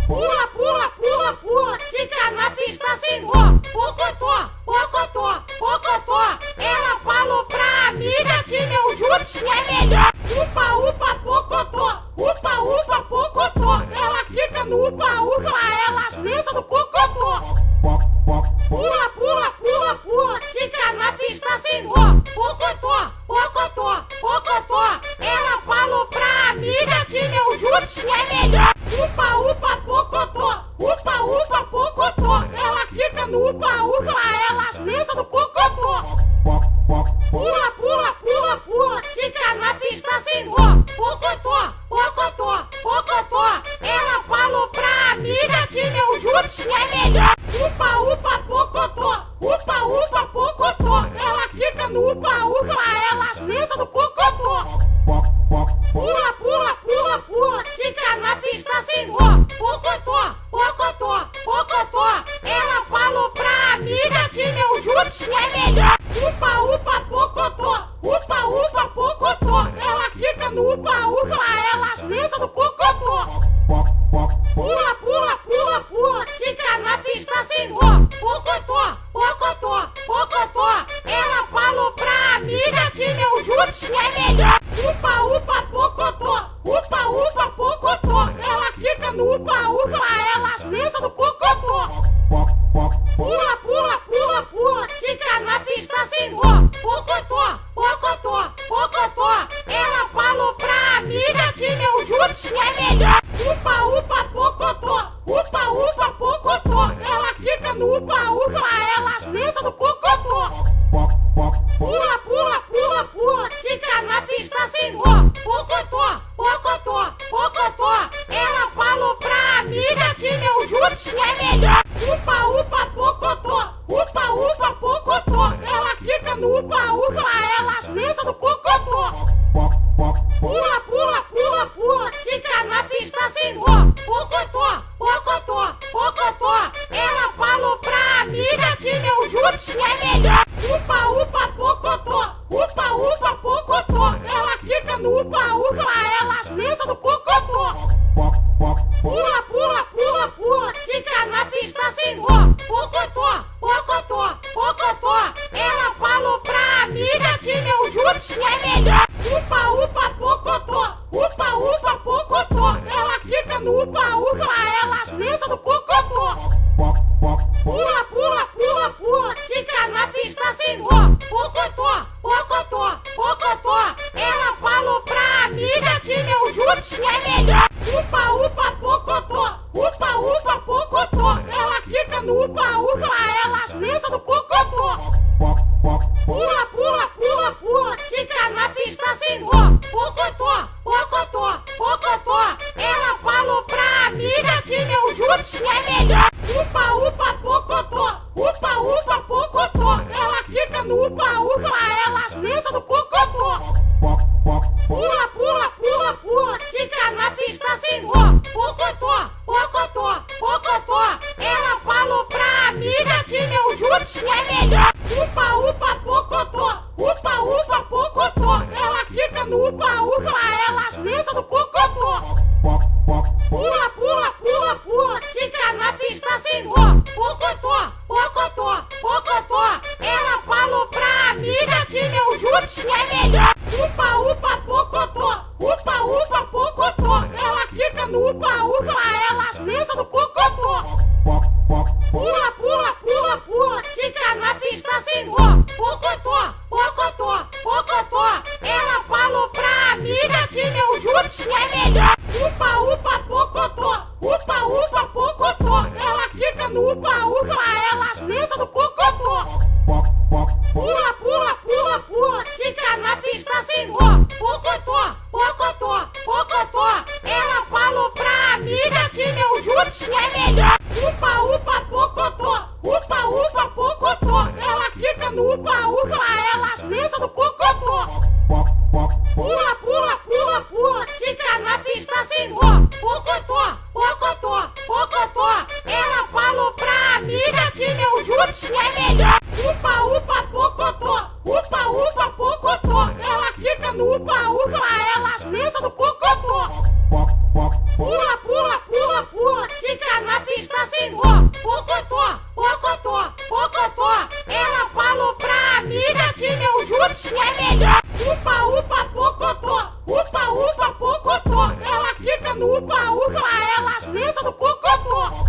Pula, pula, pula, pula, fica na pista sem dó. Pocotó, pocotó, pocotó. Ela falou pra amiga que meu jutsu é melhor. Upa, upa, pocotó. Upa, upa, pocotó. Ela quica no upa, upa, ela senta no pocotó. Pula, pula, pula, pula, fica na pista sem dó. Pocotó, pocotó, pocotó. Ela falou pra amiga que meu jutsu é melhor. Upa, upa, pocotó. Upa, upa, pocotó. Ela quica no upa, upa, ela senta no pocotó. Pula, pula, pula, pula, fica na pista sem dó. Pocotó, pocotó, pocotó. Ela falou pra amiga que meu jutsu é melhor. Upa, upa, pocotó. Upa, upa, pocotó. Ela quica no upa, upa, ela senta no pocotó. Pula, pula, pula, pula, fica na pista sem dó. Pocotó, pocotó, pocotó. Ela falou pra amiga que meu jutsu é melhor. Upa, upa, pocotó. Upa, upa, pocotó. Ela quica no upa, upa, ela senta no pocotó. Pula, pula, pula, pula, fica na pista sem dó. Pocotó, pocotó, pocotó. Ela falou pra amiga que meu jutsu é melhor. Upa, upa, pocotó. Upa, upa, pocotó. Ela quica no upa, upa, ela senta no pocotó. Pula, pula, pula, pula, fica na pista sem dó. Pocotó, pocotó, pocotó. Ela falou pra amiga que meu jutsu é melhor. Upa, upa, pocotó. Upa, upa, pocotó. Ela quica no upa, upa, ela senta no pocotó. Pula, pula, pula, pula, fica na pista sem dó. Pocotó, pocotó, pocotó. Ela falou pra amiga que meu jutsu é melhor. Upa, upa, pocotó. Upa, upa, pocotó. Ela quica no upa, upa, ela senta no pocotó. Pula, pula, pula, pula, fica na pista sem dó. Pocotó, pocotó, pocotó. Ela falou pra amiga que meu jutsu é melhor. Upa, upa, pocotó. Upa, upa, pocotó. Ela quica no upa, upa, ela senta no pocotó. Pula, pula, pula, pula, fica na pista sem dó. Pocotó, pocotó, pocotó. Ela falou pra amiga que meu jutsu é melhor. Upa, upa, pocotó. Upa, upa, pocotó. Ela quica no upa, upa, ela senta no pocotó. Pula, pula, pula, pula, fica na pista sem dó. Pocotó, pocotó, pocotó. Ela falou pra amiga juntos é melhor. Upa, upa, pocotó. Upa, upa, pocotó. Ela quica no upa, upa. Ela senta no pocotó. Pula, pula, pula, pula. Quica na pista sem nó. Pocotó, pocotó, pocotó. Ela falou pra amiga que meu juntos é melhor. Upa, upa, pocotó. Upa, upa, pocotó. Ela quica no upa, upa. Ela senta no pocotó. Pula, pula, pula, pula. Quica na pista sem nó. Pocotó, pocotó, pocotó. Ela falou pra amiga que meu juntos é melhor. Upa, upa, pocotó. Upa, upa, pocotó. Ela quica no upa, upa. Ela senta no pocotó. Pula, pula, pula, pula. Quica na pista sem nó. Pocotó, pocotó, pocotó. Ela falou pra amiga que meu juntos é melhor. Upa, upa, pocotó. Upa, upa, pocotó. Ela quica no upa, upa. Ela senta no pocotó.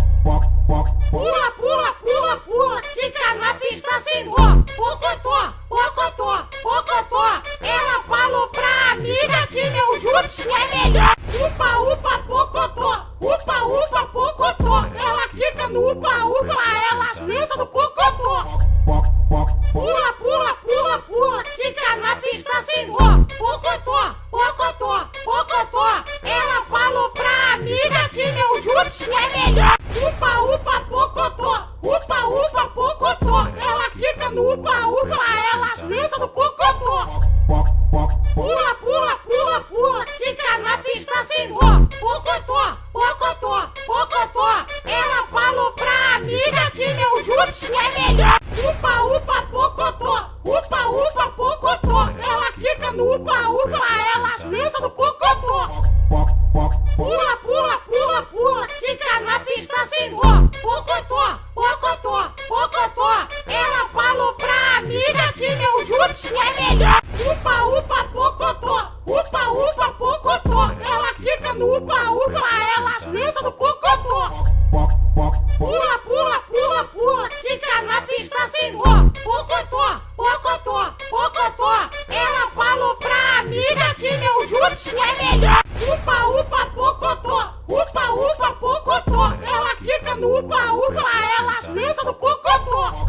Pula, pula, pula, pula. Quica na pista sem nó. Pocotó, pocotó, pocotó. Ela falou pra amiga que meu juntos é melhor. Upa, upa, pocotó. Upa, upa, pocotó. Ela quica no upa, upa. Ela senta no pocotó. Pula, pula, pula, pula. Quica na pista sem nó. Pocotó, pocotó, pocotó. Ela falou pra amiga que meu juntos é melhor. Upa, upa, pocotó. Upa, upa, pocotó. Ela quica no upa, upa. Ela senta no pocotó. Pula, pula, pula, pula. Quica na pista sem nó. Pocotó, pocotó, pocotó. Ela falou pra amiga que meu juntos é melhor. Upa, upa, pocotó. Upa, upa, pocotó. Ela quica no upa, upa. Ela senta no pocotó. Pula, pula, pula, pula. Quica na pista sem nó. Pocotó, pocotó, pocotó. Ela falou pra amiga que meu juntos é melhor. Upa, upa, pocotó. Upa, upa, pocotó. Ela quica no upa, upa. Ela senta no pocotó. Pula, pula, pula, pula. Quica na pista sem nó. Pocotó, pocotó, pocotó. Ela falou pra amiga que meu juntos é melhor. Upa, upa, pocotó. Upa, upa, pocotó. Ela quica no upa, upa. Ela senta no pocotó.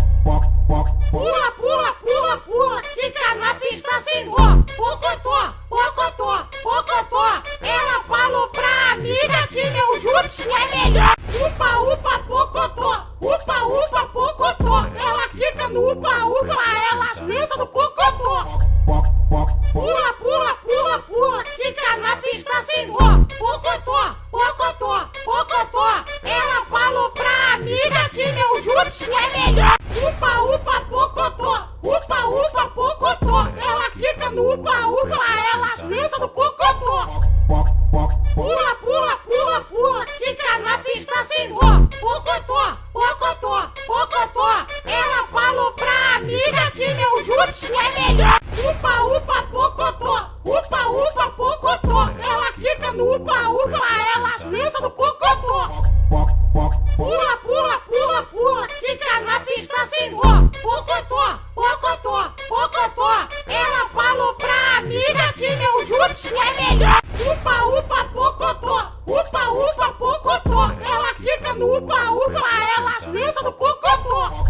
Pula, pula, pula, pula. Quica na pista sem nó. Pocotó, pocotó, pocotó. Ela falou pra amiga que meu juntos é melhor. Upa, upa, pocotó. Upa, upa, pocotó. Ela quica no upa, upa. Ela senta no pocotó. Pula, pula, pula, pula. Quica na pista sem nó. Pocotó, pocotó, pocotó. Ela falou pra amiga que meu juntos é melhor. Upa, upa, pocotó. Upa, upa, pocotó. Ela quica no upa, upa. Ela senta no pocotó. Pula, pula, pula, pula. Quica na pista sem nó. Pocotó, pocotó, pocotó. Ela falou pra amiga que meu juntos é melhor. Upa, upa, pocotó. Upa, upa, pocotó. Ela quica no upa, upa. Ela senta no pocotó. Pula, pula, pula, pula. Quica na pista sem nó. Pocotó, pocotó, pocotó. Ela falou pra amiga que meu juntos é melhor. Upa, upa, pocotó. Upa, upa, pocotó. Ela quica no upa, upa. Ela senta no pocotó.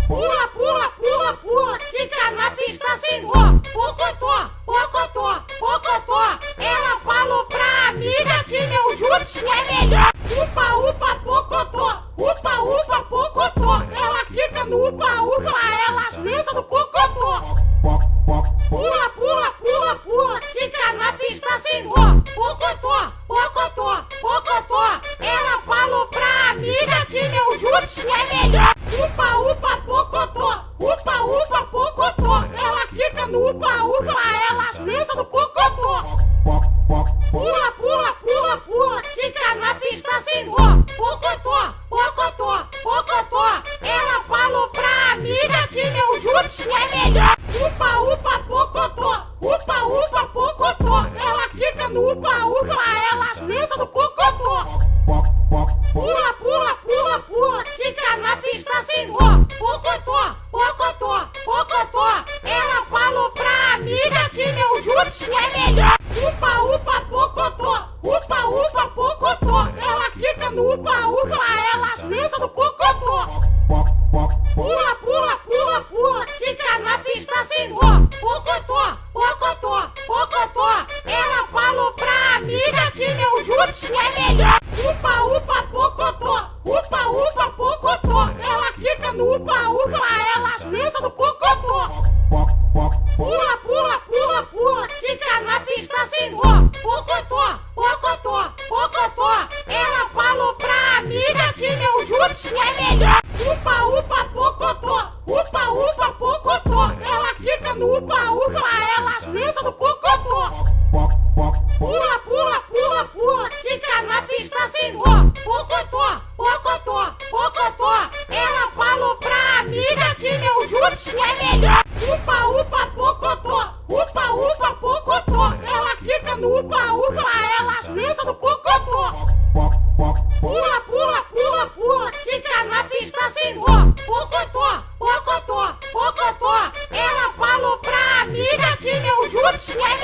Pula, pula, pula, pula. Quica na pista sem nó. Pocotó, pocotó, pocotó. Ela falou pra amiga que meu juntos é melhor. Upa, upa, pocotó. Upa, upa, pocotó. Ela quica no upa, upa. Ela senta no pocotó. Pula, pula, pula, pula. Quica na pista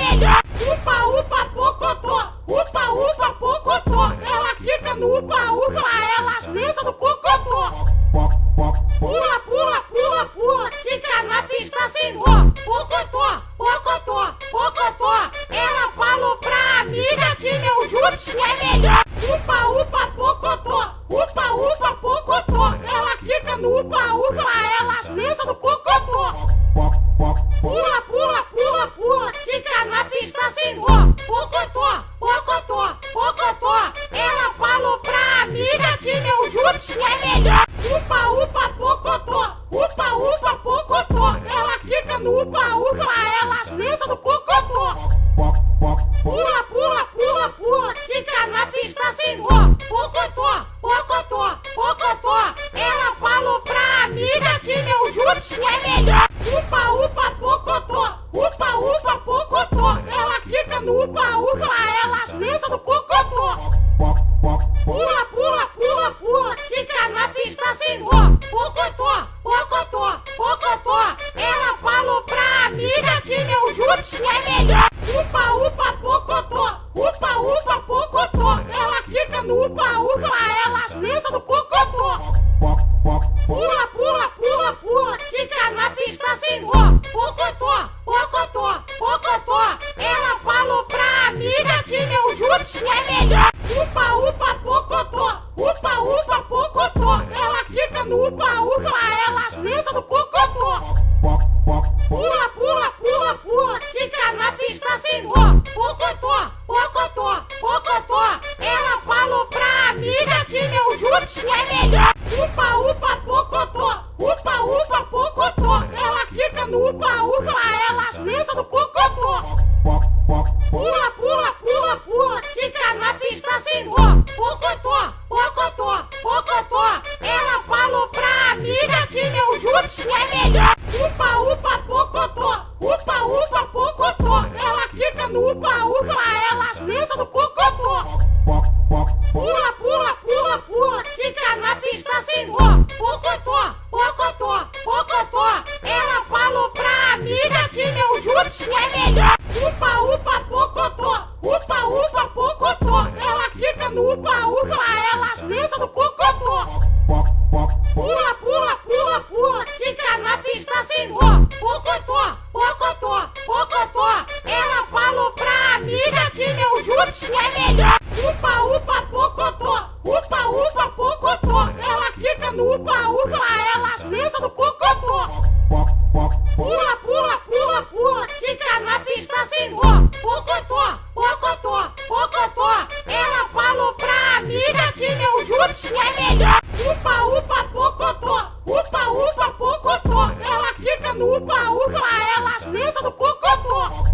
melhor. Upa, upa, pocotó. Upa, upa, pocotó. Ela quica no upa, upa. Ela senta no pocotó. Pula, pula, pula, pula. Quica na pista sem nó. Pocotó, pocotó, pocotó. Ela falou pra amiga que meu jutsu é melhor. Upa, upa, pocotó. Upa, upa, pocotó. Ela quica no upa, upa. Ela senta no pocotó. Pula, pula, pula, pula. Quica na pista sem nó. Pocotó, pocotó, pocotó. Ela falou pra amiga que meu jutsu é melhor. Upa, upa, pocotó. Upa, upa, pocotó. Ela quica no upa, upa. Ela senta no pocotó. Pula, pula, pula, pula. Quica na pista sem nó. Pocotó, pocotó, pocotó. Ela falou pra amiga que meu jutsu é melhor. Upa, upa, pocotó. Upa, upa, pocotó. Ela quica no upa, upa. Ela senta no pocotó. Pula, pula, pula, pula. Quica na pista sem nó. Pocotó, pocotó, pocotó. Ela falou pra amiga que meu jutsu é melhor. Upa, upa, pocotó. Upa, upa, pocotó. Ela quica no upa, upa. Ela senta no pocotó. Pula, pula, pula, pula. Quica na pista sem nó. Pocotó, pocotó, pocotó. Ela falou pra amiga que meu jutsu é melhor. Upa, upa, pocotó. Upa, upa, pocotó. Ela quica no upa, upa. Ela senta no pocotó. Pula, pula, pula, pula. Quica na pista sem nó. Pocotó, pocotó, pocotó. Ela falou pra amiga que meu jutsu é melhor. Upa, upa, pocotó. Upa, upa, pocotó. Ela quica no upa, upa. Ela senta no pocotó. Pula, pula, pula, pula. Quica na pista sem nó. Pocotó, pocotó, pocotó. Ela falou pra amiga que meu jutsu é melhor. Upa, upa, pocotó. Upa, upa, pocotó. Ela quica no upa, upa. Ela senta no pocotó. Pula, pula, pula, pula. Quica na pista sem nó. Pocotó, pocotó, pocotó. Ela falou pra amiga que meu jutsu é melhor. Upa, upa, pocotó. Upa, upa, pocotó. Ela quica no upa, upa. Ela senta no pocotó. Pula, pula, pula, pula. Quica na pista sem nó. Pocotó, pocotó, pocotó. Ela falou pra amiga que meu jutsu é melhor. Upa, upa, pocotó. Upa, upa, pocotó. Ela quica no upa, upa. Ela senta no pocotó. Pula, pula, pula, pula. Quica na pista sem nó. Pocotó, pocotó, pocotó. Ela falou pra amiga que meu jutsu é melhor. Upa, upa, pocotó. Upa, upa, pocotó. Ela quica no upa, upa. Ela senta no pocotó.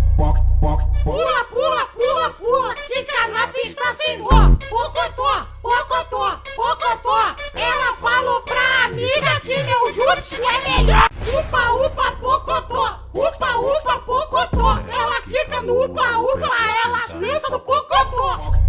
Pula, pula, pula, pula. Quica na pista sem nó. Pocotó, pocotó, pocotó. Ela falou pra amiga que meu jutsu é melhor. Upa, upa, pocotó. Upa, upa, pocotó. Ela quica no upa, upa. Ela senta no pocotó.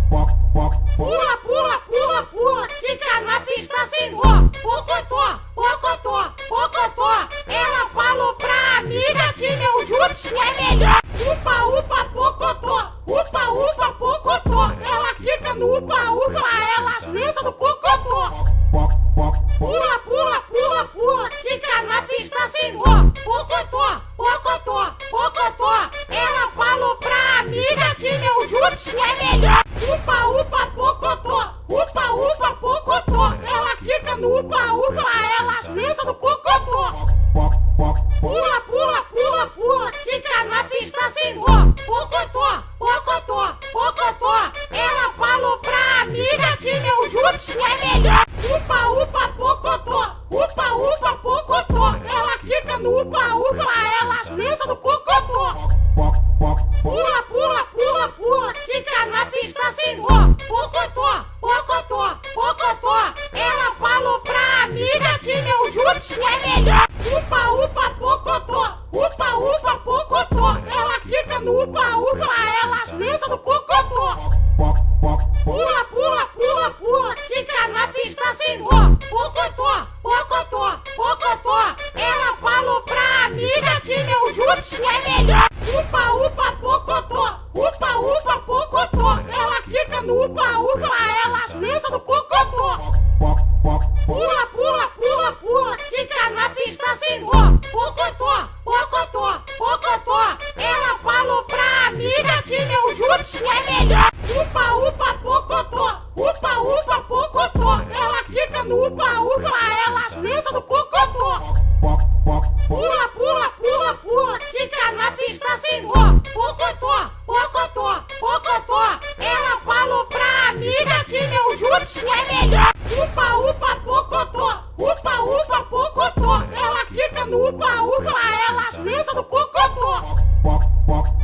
Pula, pula, pula, pula. Quica na pista sem nó. Pocotó, pocotó, pocotó. Ela falou pra amiga que meu jutsu é melhor. Upa, upa, pocotó. Upa, upa, pocotó. Ela quica no upa, upa. Ela senta no pocotó. Pula, pula, pula, pula. Quica na pista sem nó. Pocotó, pocotó, pocotó. Ela falou pra amiga que meu jutsu é melhor. Upa, upa, pocotó. Upa, upa, pocotó. Ela quica no upa, upa. Ela senta no pocotó. Pula, pula, pula, pula. Quica na pista sem nó. Pocotó, pocotó, pocotó. Ela falou pra amiga que meu jutsu é melhor. Upa, upa, pocotó. Upa, upa, pocotó. Ela quica no upa, upa. Ela senta no pocotó. Pula, pula, pula, pula. Quica na pista sem nó. Pocotó, pocotó, pocotó. Ela falou pra amiga que meu jutsu é melhor. Upa, upa, pocotó. Upa, upa, pocotó. Ela quica no upa, upa. Ela senta no pocotó. Pula, pula, pula, pula. Quica na pista sem nó. Pocotó, pocotó, pocotó. Ela falou pra amiga que meu jutsu é melhor. Upa, upa, pocotó. jutsu é melhor. Upa, upa, pocotó. Upa, upa, pocotó. Ela quica no upa, upa. Ela senta no pocotó. Pula, pula, pula, pula. Quica na pista sem dó. Pocotó, pocotó, pocotó. Ela falou pra amiga que meu jutsu é melhor. Upa, upa, pocotó. Upa, upa, pocotó. Ela quica no upa, upa. Ela senta no pocotó.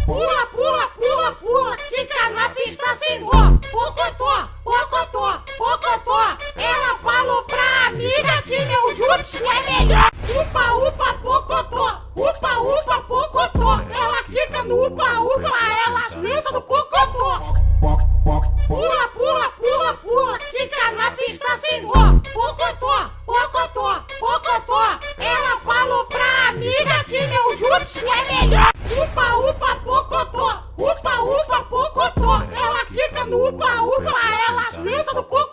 Pula, pula, pula, pula. Quica na pista sem dó. Pocotó, pocotó, pocotó. Ela falou pra amiga que meu jutsu é melhor. Upa, upa, pocotó. Upa, upa, pocotó. Ela quica no upa, upa. Ela senta no pocotó. Pula, pula, pula, pula. Quica na pista sem dó. Pocotó, pocotó, pocotó. Ela falou pra amiga que meu jutsu é melhor. Upa, upa, pocotó. Upa, upa, pocotó. Ela quica no upa, upa. Ela senta no pocotó.